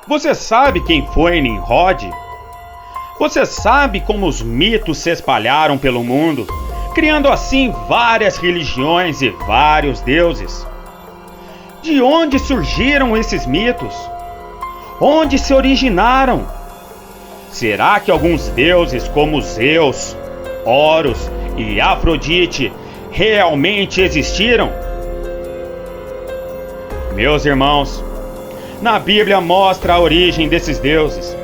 Você sabe quem foi Nimrod? Você sabe como os mitos se espalharam pelo mundo, criando assim várias religiões e vários deuses? De onde surgiram esses mitos? Onde se originaram? Será que alguns deuses como Zeus, Horus e Afrodite realmente existiram? Meus irmãos, na Bíblia mostra a origem desses deuses,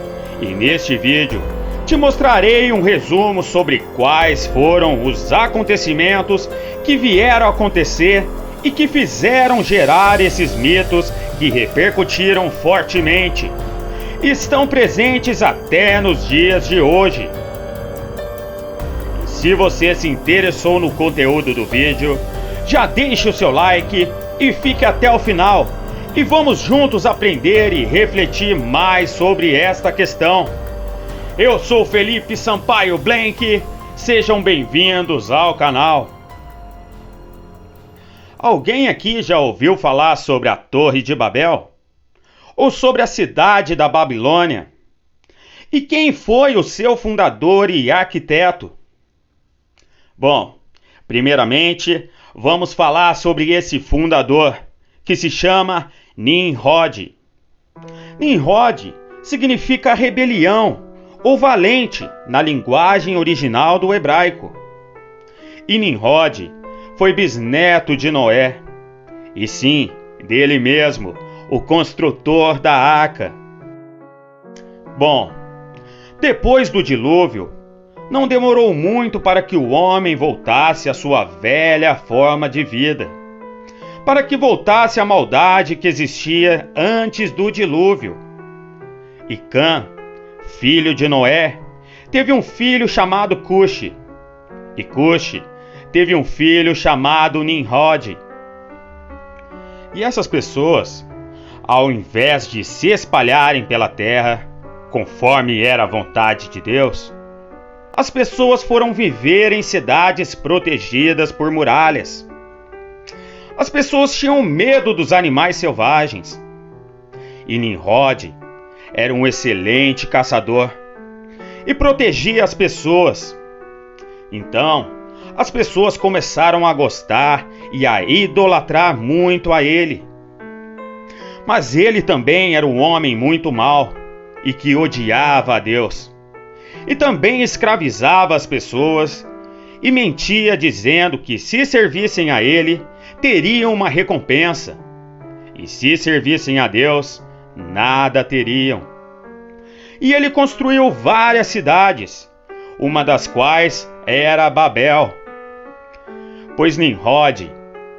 e neste vídeo te mostrarei um resumo sobre quais foram os acontecimentos que vieram a acontecer e que fizeram gerar esses mitos que repercutiram fortemente e estão presentes até nos dias de hoje. Se você se interessou no conteúdo do vídeo, já deixe o seu like e fique até o final, e vamos juntos aprender e refletir mais sobre esta questão. Eu sou Felipe Sampaio Blank, sejam bem-vindos ao canal. Alguém aqui já ouviu falar sobre a Torre de Babel? Ou sobre a cidade da Babilônia? E quem foi o seu fundador e arquiteto? Bom, primeiramente, vamos falar sobre esse fundador, que se chama Nimrod. Nimrod significa rebelião ou valente na linguagem original do hebraico. E Nimrod foi bisneto de Noé, e sim, dele mesmo, o construtor da arca. Bom, depois do dilúvio, não demorou muito para que o homem voltasse à sua velha forma de vida, para que voltasse à maldade que existia antes do dilúvio. E Cã, filho de Noé, teve um filho chamado Cuxi, e Cuxi teve um filho chamado Nimrod. E essas pessoas, ao invés de se espalharem pela terra, conforme era a vontade de Deus, as pessoas foram viver em cidades protegidas por muralhas. As pessoas tinham medo dos animais selvagens. E Nimrod era um excelente caçador e protegia as pessoas. Então, as pessoas começaram a gostar e a idolatrar muito a ele. Mas ele também era um homem muito mau e que odiava a Deus. E também escravizava as pessoas e mentia dizendo que se servissem a ele, teriam uma recompensa. E se servissem a Deus, nada teriam. E ele construiu várias cidades, uma das quais era Babel. Pois Nimrod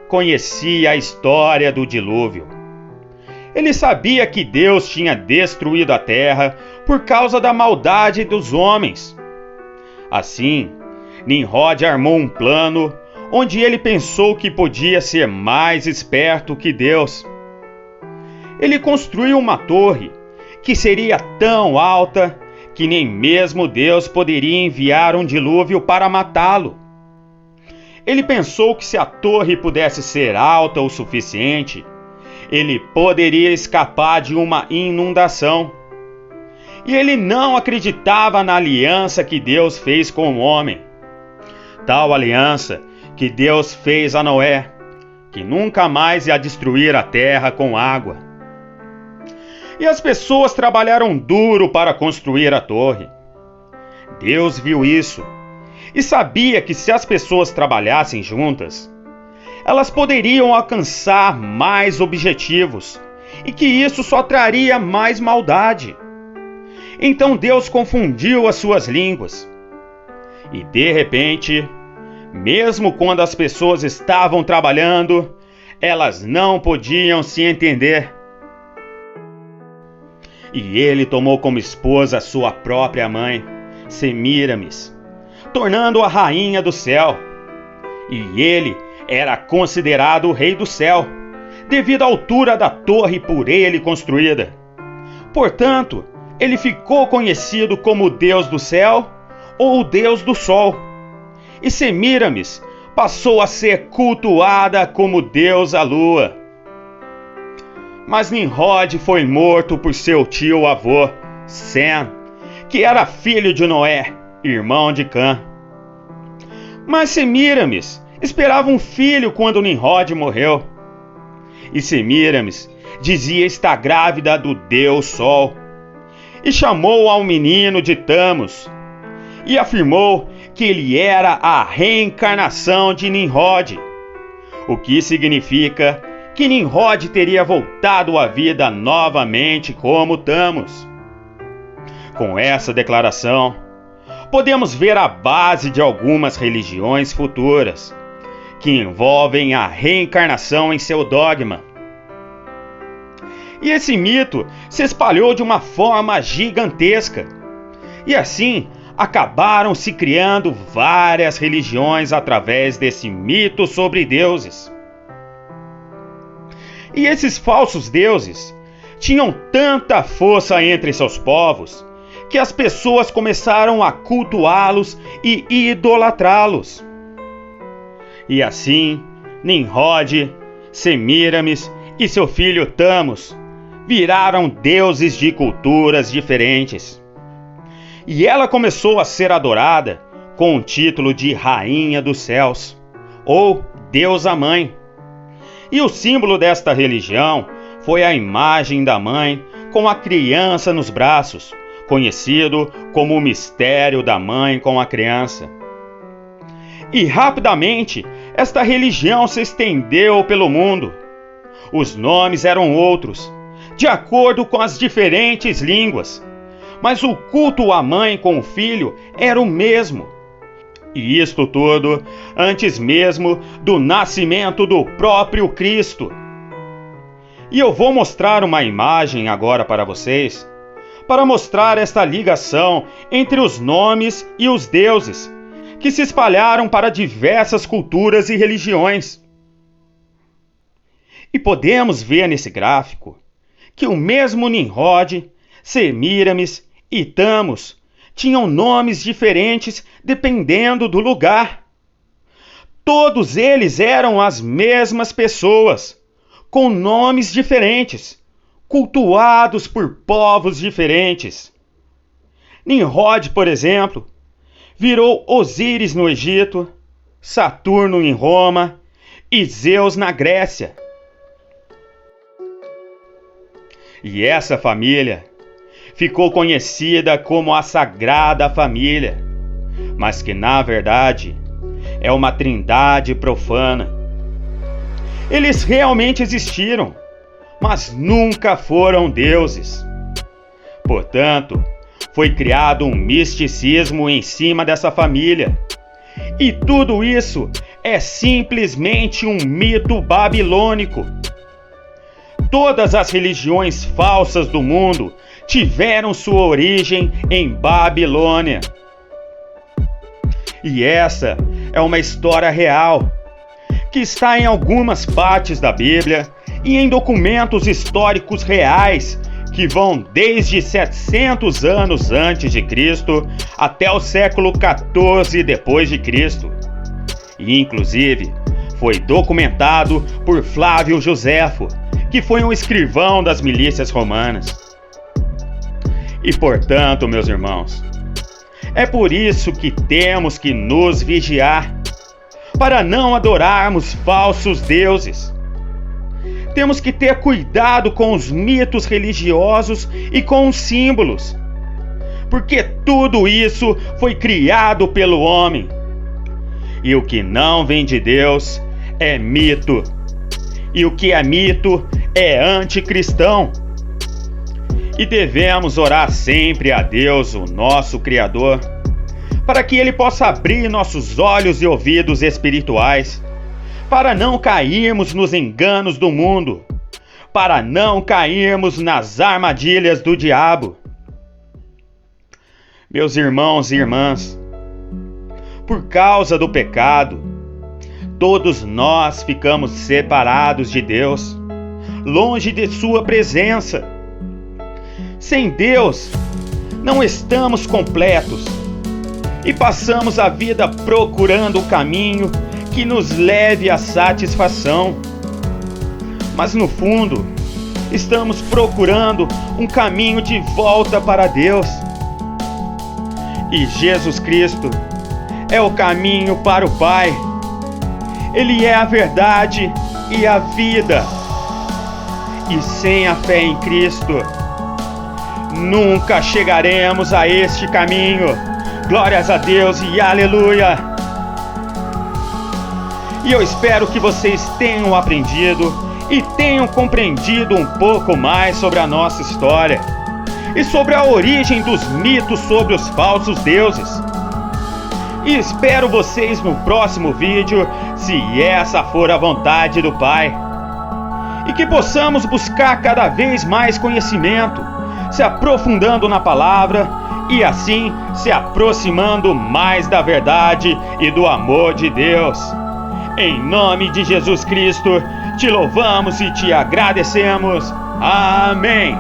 conhecia a história do dilúvio. Ele sabia que Deus tinha destruído a terra por causa da maldade dos homens. Assim, Nimrod armou um plano onde ele pensou que podia ser mais esperto que Deus. Ele construiu uma torre que seria tão alta que nem mesmo Deus poderia enviar um dilúvio para matá-lo. Ele pensou que se a torre pudesse ser alta o suficiente, ele poderia escapar de uma inundação. E ele não acreditava na aliança que Deus fez com o homem. Tal aliança que Deus fez a Noé, que nunca mais ia destruir a terra com água. E as pessoas trabalharam duro para construir a torre. Deus viu isso e sabia que se as pessoas trabalhassem juntas, elas poderiam alcançar mais objetivos e que isso só traria mais maldade. Então Deus confundiu as suas línguas. E de repente, mesmo quando as pessoas estavam trabalhando, elas não podiam se entender. E ele tomou como esposa sua própria mãe, Semíramis, tornando-a rainha do céu. E ele era considerado o rei do céu, devido à altura da torre por ele construída. Portanto, ele ficou conhecido como o Deus do céu ou o Deus do sol. E Semíramis passou a ser cultuada como deusa lua. Mas Nimrod foi morto por seu tio-avô, Sem, que era filho de Noé, irmão de Cã. Mas Semíramis esperava um filho quando Nimrod morreu. E Semíramis dizia estar grávida do Deus Sol. E chamou ao menino de Tamos, e afirmou que ele era a reencarnação de Nimrod, o que significa que Nimrod teria voltado à vida novamente como Tamos. Com essa declaração, podemos ver a base de algumas religiões futuras, que envolvem a reencarnação em seu dogma. E esse mito se espalhou de uma forma gigantesca. E assim, acabaram se criando várias religiões através desse mito sobre deuses. E esses falsos deuses tinham tanta força entre seus povos que as pessoas começaram a cultuá-los e idolatrá-los. E assim, Nimrod, Semíramis e seu filho Tamos viraram deuses de culturas diferentes. E ela começou a ser adorada com o título de Rainha dos Céus, ou Deusa Mãe. E o símbolo desta religião foi a imagem da mãe com a criança nos braços, conhecido como o mistério da mãe com a criança. E rapidamente, esta religião se estendeu pelo mundo. Os nomes eram outros, de acordo com as diferentes línguas, mas o culto à mãe com o filho era o mesmo. E isto tudo antes mesmo do nascimento do próprio Cristo. E eu vou mostrar uma imagem agora para vocês, para mostrar esta ligação entre os nomes e os deuses, que se espalharam para diversas culturas e religiões. E podemos ver nesse gráfico que o mesmo Nimrod, Semíramis e Tamos tinham nomes diferentes dependendo do lugar. Todos eles eram as mesmas pessoas, com nomes diferentes, cultuados por povos diferentes. Nimrod, por exemplo, virou Osíris no Egito, Saturno em Roma e Zeus na Grécia. E essa família ficou conhecida como a Sagrada Família, mas que na verdade é uma trindade profana. Eles realmente existiram, mas nunca foram deuses. Portanto, foi criado um misticismo em cima dessa família. E tudo isso é simplesmente um mito babilônico. Todas as religiões falsas do mundo tiveram sua origem em Babilônia. E essa é uma história real, que está em algumas partes da Bíblia e em documentos históricos reais que vão desde 700 anos antes de Cristo até o século 14 depois de Cristo. E inclusive foi documentado por Flávio Joséfo, que foi um escrivão das milícias romanas. E portanto, meus irmãos, é por isso que temos que nos vigiar, para não adorarmos falsos deuses. Temos que ter cuidado com os mitos religiosos e com os símbolos, porque tudo isso foi criado pelo homem. E o que não vem de Deus é mito. E o que é mito é anticristão. E devemos orar sempre a Deus, o nosso Criador, para que Ele possa abrir nossos olhos e ouvidos espirituais, para não cairmos nos enganos do mundo, para não cairmos nas armadilhas do diabo. Meus irmãos e irmãs, por causa do pecado, todos nós ficamos separados de Deus, longe de Sua presença. Sem Deus, não estamos completos e passamos a vida procurando o caminho que nos leve à satisfação. Mas no fundo, estamos procurando um caminho de volta para Deus. E Jesus Cristo é o caminho para o Pai. Ele é a verdade e a vida. E sem a fé em Cristo, nunca chegaremos a este caminho. Glórias a Deus e aleluia! E eu espero que vocês tenham aprendido e tenham compreendido um pouco mais sobre a nossa história e sobre a origem dos mitos sobre os falsos deuses. E espero vocês no próximo vídeo, se essa for a vontade do Pai. E que possamos buscar cada vez mais conhecimento, se aprofundando na palavra e assim se aproximando mais da verdade e do amor de Deus. Em nome de Jesus Cristo, te louvamos e te agradecemos. Amém.